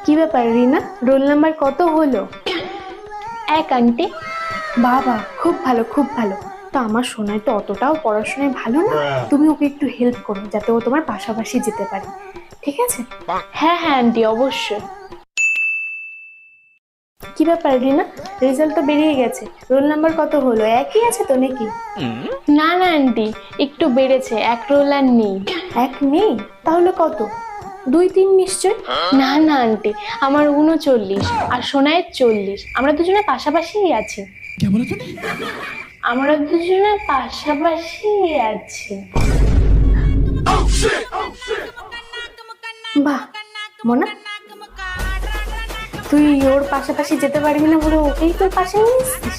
কি ব্যাপার রিনা, roll number কত হলো? এক আন্টি। বাবা, খুব ভালো খুব ভালো। তো আমার সোনাই তো অতটাও পড়াশোনায় ভালো না, তুমি ওকে একটু হেল্প করো যাতে ও তোমার পাশাপাশি যেতে পারে, ঠিক আছে? হ্যাঁ হ্যাঁ আন্টি, অবশ্যই। কি ব্যাপার রিনা, রেজাল্ট তো বেরিয়ে গেছে, রোল নাম্বার কত হলো? একই আছে তো নাকি? না না আন্টি, একটু বেড়েছে, এক রোল আর নেই। এক নেই? তাহলে কত? দুই তিন নিশ্চয়। না না আন্টি, আমার 39 আর সোনাইয়ের 40, আমরা দুজনে পাশাপাশিই আছি। আমরা দুজনে পাশাপাশি আছি। বাহ মোনা, তুই ওর পাশাপাশি যেতে পারবি না বলে ওকেই তোর পাশে নিয়ে এসছিস।